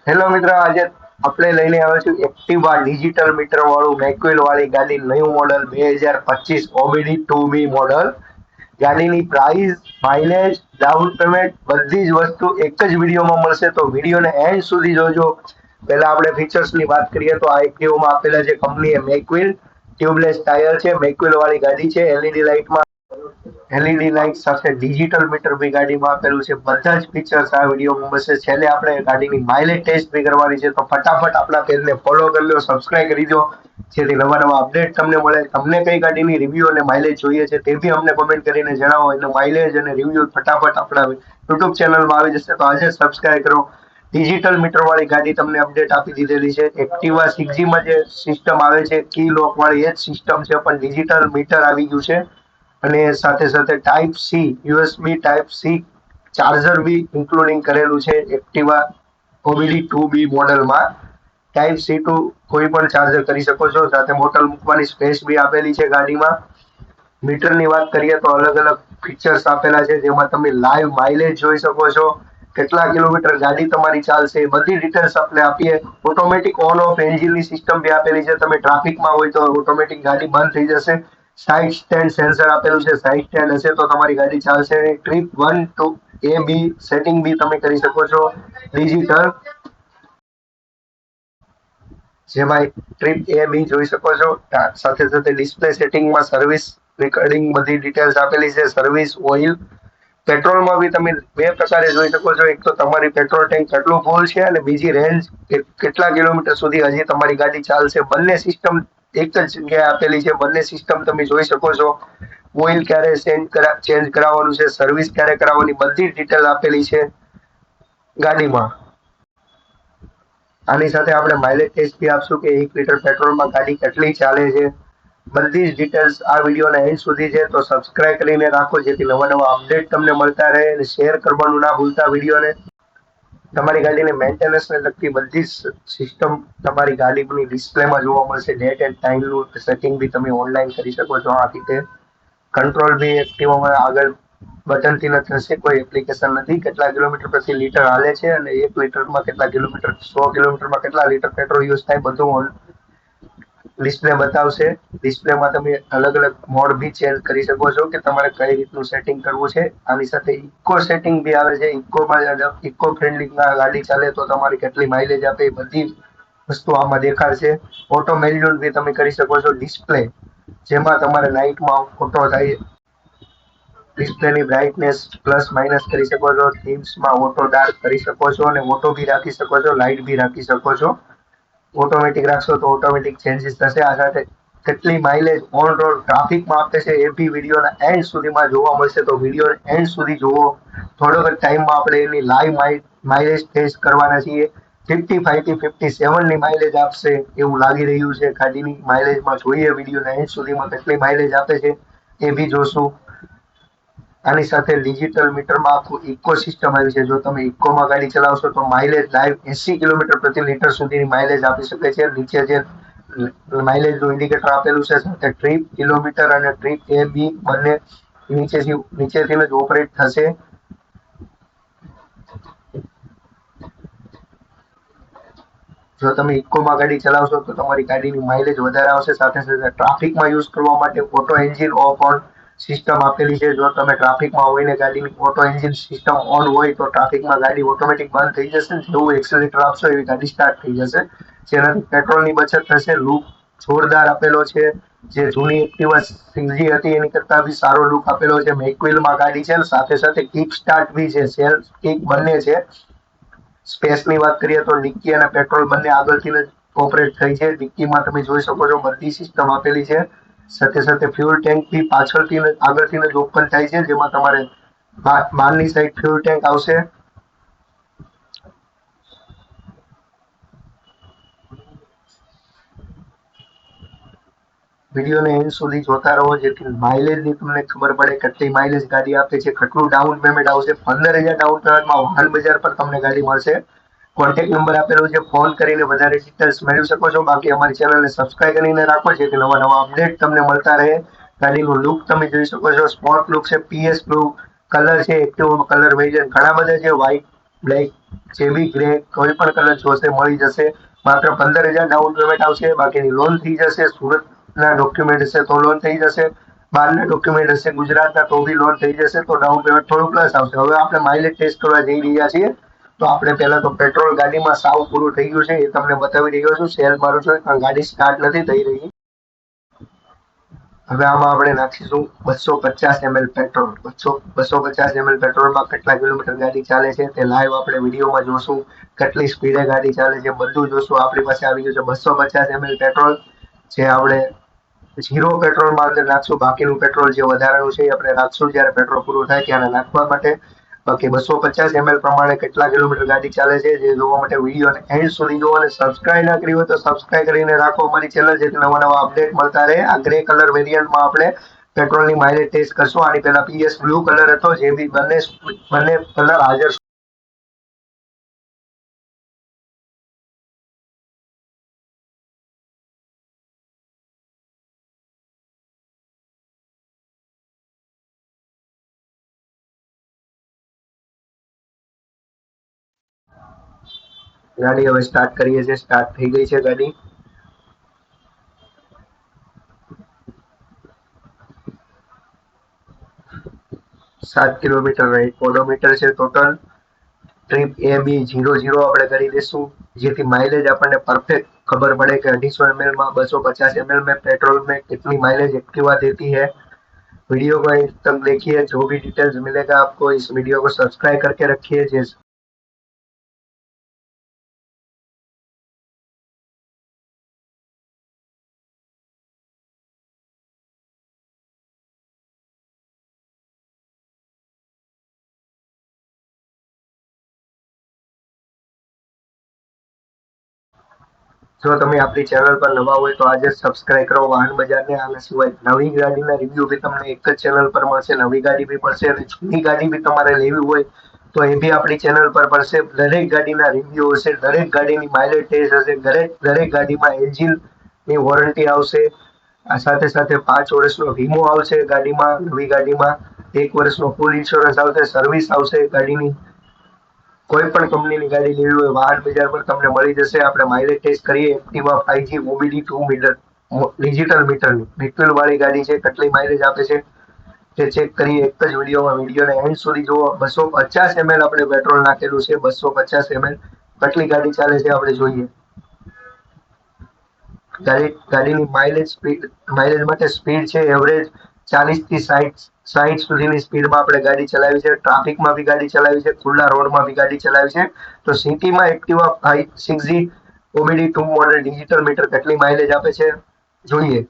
Hello મિત્ર, આજે આપણે લઈને આવ્યા છું એક્ટિવા ડિજિટલ મીટર વાળું મેક્યુલ વાળી ગાડી, ન્યુ મોડલ 2025 ઓબીડી 2B મોડલ. ગાડીની પ્રાઇસ, માઇલેજ, ડાઉન પેમેન્ટ બધી જ વસ્તુ એક જ વિડીયોમાં મળશે, તો વિડીયોને એન્ડ સુધી જોજો. પહેલા આપણે ફીચર્સની વાત કરીએ તો આ એક્ટિવામાં આપેલા છે કંપનીએ મેક્વિલ ટ્યુબલેસ ટાયર છે, મેક્વિલ વાળી ગાડી છે, એલઈડી લાઇટ સાથે ડિજિટલ મીટર બી ગાડીમાં આપેલું છે. બધા જ ફીચર્સ આ વિડીયોમાં મળશે. છેલ્લે આપણે ગાડીની માઇલેજ ટેસ્ટ બી કરવાની છે, તો ફટાફટ આપણા પેજને ફોલો કરી લો, સબસ્ક્રાઇબ કરી દો, જેથી નવા નવા અપડેટ તમને મળે. તમને કઈ ગાડીની રિવ્યુ અને માઇલેજ જોઈએ છે તે બી અમને કોમેન્ટ કરીને જણાવો, એટલે માઇલેજ અને રિવ્યુ ફટાફટ આપણા યુટ્યુબ ચેનલમાં આવી જશે. તો આજે સબસ્ક્રાઇબ કરો. ડિજિટલ મીટર વાળી ગાડી તમને અપડેટ આપી દીધેલી છે. એક્ટિવા 6G માં જે સિસ્ટમ આવે છે કી લોક વાળી એ જ સિસ્ટમ છે, પણ ડિજિટલ મીટર આવી ગયું છે. અને સાથે સાથે type C USB type C charger બી ઇન્ક્લુડિંગ કરેલું છે એક્ટિવા ઓબીડી 2B મોડલમાં. ટાઈપ સી ટુ કોઈ પણ ચાર્જર કરી શકો છો, સાથે બોટલ મૂકવાની સ્પેસ બી આપેલી છે ગાડીમાં. મીટરની વાત કરીએ તો અલગ અલગ ફીચર્સ આપેલા છે, જેમાં તમે લાઈવ માઇલેજ જોઈ શકો છો, કેટલા કિલોમીટર ગાડી તમારી ચાલશે, એ બધી ડિટેલ્સ આપણે આપીએ. ઓટોમેટિક ઓન ઓફ એન્જિનની સિસ્ટમ બી આપેલી છે. તમે ટ્રાફિકમાં હોય તો ઓટોમેટિક ગાડી બંધ થઈ જશે. સાઈડ સ્ટેન્ડ સેન્સર આપેલું છે, સાઈડ સ્ટેન્ડ હશે તો તમારી ગાડી ચાલશે. ટ્રીપ 1 ટુ એ બી સેટિંગ બી તમે કરી શકો છો ડિજિટલ, જેમાં ટ્રીપ એ બી જોઈ શકો છો. સાથે સાથે ડિસ્પ્લે સેટિંગમાં સર્વિસ રેકોર્ડિંગ બધી ડિટેલ્સ આપેલી છે. સર્વિસ, ઓઇલ, પેટ્રોલમાં બી તમે બે પ્રકારે જોઈ શકો છો. એક તો તમારી પેટ્રોલ ટેન્ક કેટલું ફૂલ છે, અને બીજી રેન્જ કેટલા કિલોમીટર સુધી હજી તમારી ગાડી ચાલશે. બંને સિસ્ટમ એક જ જગ્યાએ આપેલી છે. બંને સિસ્ટમ તમે જોઈ શકો છો. ઓઇલ ક્યારે ચેન્જ કરાવવાનું છે, સર્વિસ ક્યારે કરાવવાની, બધી ડિટેલ આપેલી છે ગાડીમાં. આની સાથે આપણે માઇલેજ ટેસ્ટ બી આપશું કે 1 લીટર પેટ્રોલમાં ગાડી કેટલી ચાલે છે. બધી જ ડિટેલ્સ આ વિડીયોના એન્ડ સુધી છે, તો સબસ્ક્રાઇબ કરીને રાખો, જેથી નવા નવા અપડેટ તમને મળતા રહે. અને શેર કરવાનું ના ભૂલતા વિડીયોને. તમારી ગાડીને મેન્ટેનન્સને લગતી બધી જ સિસ્ટમ તમારી ગાડીની ડિસ્પ્લેમાં જોવા મળશે. ડેટ એન્ડ ટાઈમનું સેટિંગ બી તમે ઓનલાઈન કરી શકો છો. આ રીતે કંટ્રોલ બી એક્ટિવામાં આગળ બટનથી ન થશે, કોઈ એપ્લિકેશન નથી. કેટલા કિલોમીટર પ્રતિ લીટર હાલે છે, અને 1 લીટરમાં કેટલા કિલોમીટર, 100 કિલોમીટરમાં કેટલા લીટર પેટ્રોલ યુઝ થાય, બધું ડિસ્પ્લે બતાવશે. ડિસ્પ્લેમાં તમે અલગ અલગ મોડ બી ચેન્જ કરી શકો છો, કે તમારે કઈ રીતનું સેટિંગ કરવું છે. આની સાથે ઇકો સેટિંગ બી આવે છે. ઇકો ફ્રેન્ડલી ગાડી ચાલે તો તમારી કેટલી માઇલેજ આપે, એ બધી વસ્તુ આમાં દેખાડશે. ઓટો મેન્યુઅલ બી તમે કરી શકો છો. ડિસ્પ્લે, જેમાં તમારે નાઇટમાં ફોટો થાય, ડિસ્પ્લેની બ્રાઇટનેસ પ્લસ માઇનસ કરી શકો છો. થીમ્સમાં ઓટો ડાર્ક કરી શકો છો, અને ઓટો બી રાખી શકો છો, લાઇટ બી રાખી શકો છો. ઓટોમેટિક રાખશો તો ઓટોમેટિક ચેન્જીસ થશે. આ સાથે કેટલી માઇલેજ ઓન રોડ ટ્રાફિકમાં આપે છે એ બી વિડીયોના એન્ડ સુધીમાં જોવા મળશે, તો વિડીયો એન્ડ સુધી જુઓ. થોડોક જ ટાઈમમાં આપણે એની લાઈવ માઇલેજ ટેસ્ટ કરવાના છીએ. 55 થી 57 ની માઇલેજ આપશે એવું લાગી રહ્યું છે. ગાડીની માઇલેજમાં જોઈએ વિડીયોના એન્ડ સુધીમાં કેટલી માઇલેજ આપે છે એ બી જોશું. આની સાથે ડિજિટલ મીટરમાં આખું ઇકો સિસ્ટમ આવી છે. જો તમે ઇકોમાં ગાડી ચલાવશો તો માઇલેજ લાઈવ 80 કિલોમીટર પ્રતિ લીટર સુધીની માઇલેજ આપી શકે છે. નીચે જે માઇલેજનું ઇન્ડિકેટર આપેલું છે, સાથે ટ્રીપ, કિલોમીટર અને ટ્રીપ એ બી બંને નીચેથી જ ઓપરેટ થશે. જો તમે ઇકોમાં ગાડી ચલાવશો તો તમારી ગાડીની માઇલેજ વધારે આવશે. સાથે સાથે ટ્રાફિકમાં યુઝ કરવા માટે auto engine of on system આપેલી છે. જો તમે ટ્રાફિકમાં હોય ને ગાડીની ઓટો એન્જિન સિસ્ટમ ઓન હોય, તો ટ્રાફિકમાં ગાડી ઓટોમેટિક બંધ થઈ જશે. જેવું એક્સિલેટર આપશો એવી ગાડી સ્ટાર્ટ થઈ જશે, જેનાથી પેટ્રોલની બચત થશે. લુક જોરદાર આપેલો છે. જે જૂની એક્ટિવા 6G હતી એની કરતા બી સારો લુક આપેલો છે. મેકવિલમાં ગાડી છે, સાથે સાથે કિક સ્ટાર્ટ બી છે, સેલ્ફ કિક બંને છે. સ્પેસની વાત કરીએ તો ડિક્કી અને પેટ્રોલ બંને આગળથી જ ઓપરેટ થઈ છે. ડિક્કીમાં તમે જોઈ શકો છો બધી સિસ્ટમ આપેલી છે. સાથે સાથે ફ્યુલ ટેન્ક બી પાછળથી આગળથી જ ઓપન થાય છે, જેમાં તમારે બહારની સાઈડ ફ્યુલ ટેન્ક આવશે. વિડીયોને એન્ડ સુધી જોતા રહો, જેથી માઇલેજની તમને ખબર પડે કેટલી માઇલેજ ગાડી આપે છે. કેટલું ડાઉન પેમેન્ટ આવશે. 15,000 ડાઉન પેમેન્ટમાં વાહન બજાર પર તમને ગાડી મળશે. કોન્ટેક્ટ નંબર આપેલો છે, ફોન કરીને વધારે ડિટેલ્સ મેળવી શકો છો. બાકી અમારી ચેનલને સબસ્ક્રાઇબ કરીને રાખો, જેથી નવા નવા અપડેટ તમને મળતા રહે. ગાડીનું લુક તમે જોઈ શકો છો, સ્પોર્ટ લુક છે, પીએસ લુક કલર છે. એક્ટિવા કલર વેરિયન્ટ ઘણા બધા છે. વ્હાઇટ બ્લેક, જે બી ગ્રે, કોઈ પણ કલર જોશે મળી જશે. માત્ર 15,000 ડાઉન પેમેન્ટ આવશે, બાકીની લોન થઈ જશે. સુરતના ડોક્યુમેન્ટ હશે તો લોન થઈ જશે, બહારના ડોક્યુમેન્ટ હશે ગુજરાતના તો બી લોન થઈ જશે. તો ડાઉન પેમેન્ટ થોડું પ્લસ આવશે. હવે આપણે માઇલેજ ટેસ્ટ કરવા જઈ રહ્યા છીએ, તો આપણે પહેલા તો પેટ્રોલ ગાડીમાં સાવ પૂરું થઈ ગયું છે એ તમને બતાવી રહ્યો છું. સેલ મારું છું પણ ગાડી સ્ટાર્ટ નથી થઈ રહી. હવે આમાં આપણે નાખીશું 250 ml પેટ્રોલ. 250 ml પેટ્રોલમાં કેટલા કિલોમીટર ગાડી ચાલે છે તે લાઈવ આપણે વિડીયોમાં જોશું. કેટલી સ્પીડે ગાડી ચાલે છે બધું જોશું. આપણી પાસે આવી ગયું છે 250 ml પેટ્રોલ, જે આપણે ઝીરો પેટ્રોલમાં અંદર નાખશું. બાકીનું પેટ્રોલ જે વધારાનું છે એ આપણે નાખશું જ્યારે પેટ્રોલ પૂરું થાય ત્યારે નાખવા માટે. બાકી 250 ml પ્રમાણે કેટલા કિલોમીટર ગાડી ચાલે છે જે જોવા માટે વિડીયોને એન્ડ સુધી જુઓ, અને સબસ્ક્રાઇબ ના કરી હોય તો સબસ્ક્રાઇબ કરીને રાખો અમારી ચેનલ, જેથી નવા નવા અપડેટ મળતા રહે. આ ગ્રે કલર વેરિયન્ટમાં આપણે પેટ્રોલની માઇલેજ ટેસ્ટ કરશું. આની પહેલા પીએસ બ્લુ કલર હતો, જે બી બંને કલર હાજર ગાડી હવે સ્ટાર્ટ કરીએ છીએ. સ્ટાર્ટ થઈ ગઈ છે ગાડી. 7 કિલોમીટર ઓડોમીટર છે ટોટલ. ટ્રીપ AB00 આપણે કરી દઈશું, જેથી માઇલેજ આપણને પરફेक्ट खबर पड़े कि 250 ml में 250 ml में पेट्रोल में कितनी माइलेज एक्टिवा देती है। वीडियो को अंत तक देखिए, जो भी डिटेल्स मिलेगा आपको इस वीडियो को सब्सक्राइब करके रखिए। जैसे જો તમે આપણી ચેનલ પર નવા હોય તો આજે સબસ્ક્રાઇબ કરો વાહન બજારને. આના સિવાય નવી ગાડીના રિવ્યુ બી તમને એક જ ચેનલ પર મળશે. નવી ગાડી બી મળશે અને જૂની ગાડી બી તમારે લેવી હોય તો એ બી આપણી ચેનલ પર મળશે. દરેક ગાડીના રિવ્યુ હશે, દરેક ગાડીની માઇલેજ ટેસ્ટ હશે, દરેક ગાડીમાં એન્જિનની વોરંટી આવશે. આ સાથે સાથે 5 વર્ષનો વીમો આવશે ગાડીમાં. નવી ગાડીમાં 1 વર્ષનો ફૂલ ઇન્સ્યોરન્સ આવશે, સર્વિસ આવશે ગાડીની. કોઈ પણ કંપનીની ગાડી લેવી હોય વાહન બજાર પર તમને મળી જશે. આપણે માઇલેજ ટેસ્ટ કરીએ. એક્ટિવા 5G મોબિડી 2 મીટર ડિજિટલ મીટરની રિફિલ વાળી ગાડી છે, કેટલી માઇલેજ આપે છે તે ચેક કરીએ એક જ વિડીયોમાં. વિડીયોને એન્ડ સુધી જુઓ. 250 ml આપણે પેટ્રોલ નાખેલું છે. 250 ml કેટલી ગાડી ચાલે છે આપણે જોઈએ. ગાડીની માઇલેજ માટે સ્પીડ છે એવરેજ 40 થી 60 સુધીની સ્પીડમાં આપણે ગાડી ચલાવી છે. ટ્રાફિકમાં બી ગાડી ચલાવી છે, ખુલ્લા રોડમાં બી ગાડી ચલાવી છે. તો સિટીમાં Activa 6G ઓબીડી 2 model digital meter કેટલી માઇલેજ આપે છે જોઈએ.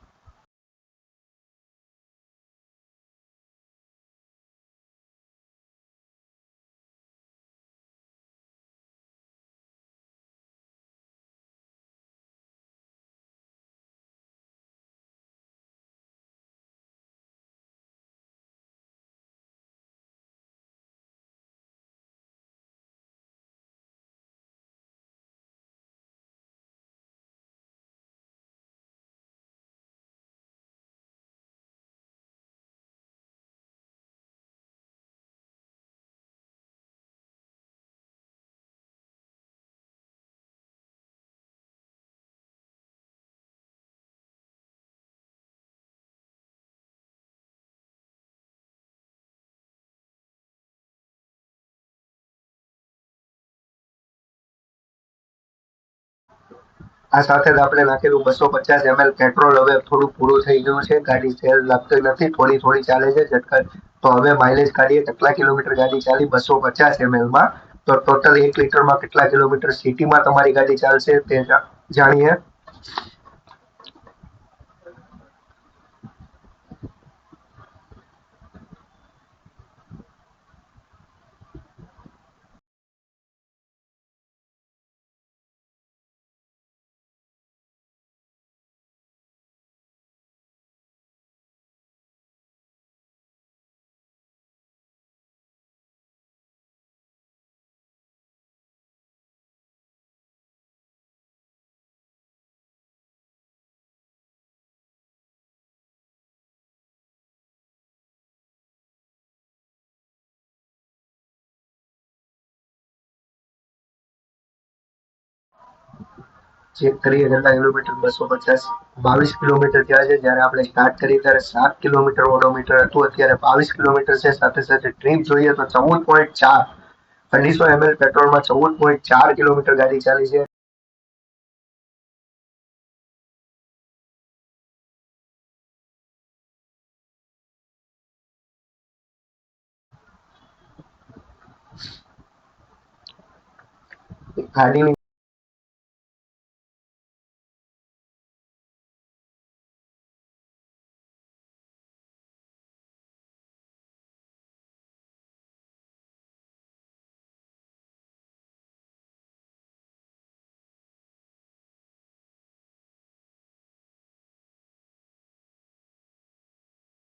આ સાથે જ આપણે નાખેલું 250 ml પેટ્રોલ હવે થોડું પૂરું થઈ ગયું છે. ગાડી સેલ લાગતી નથી, થોડી થોડી ચાલે છે ઝટકા. તો હવે માઇલેજ કાઢીએ. કેટલા કિલોમીટર ગાડી ચાલી 250 ml માં, તો ટોટલ 1 લીટરમાં કેટલા કિલોમીટર સિટીમાં તમારી ગાડી ચાલશે તે જાણીએ. ચેક કરીએ કેટલા કિલોમીટર 250 22 કિલોમીટર થયા છે. જ્યારે આપણે સ્ટાર્ટ કરી ત્યારે 7 કિલોમીટર ઓડોમીટર હતું, અત્યારે 22 કિલોમીટર છે. સાથે સાથે ટ્રીપ જોઈએ તો 14.4 250 ml પેટ્રોલમાં 14.4 કિલોમીટર ગાડી ચાલી છે. ગાડીની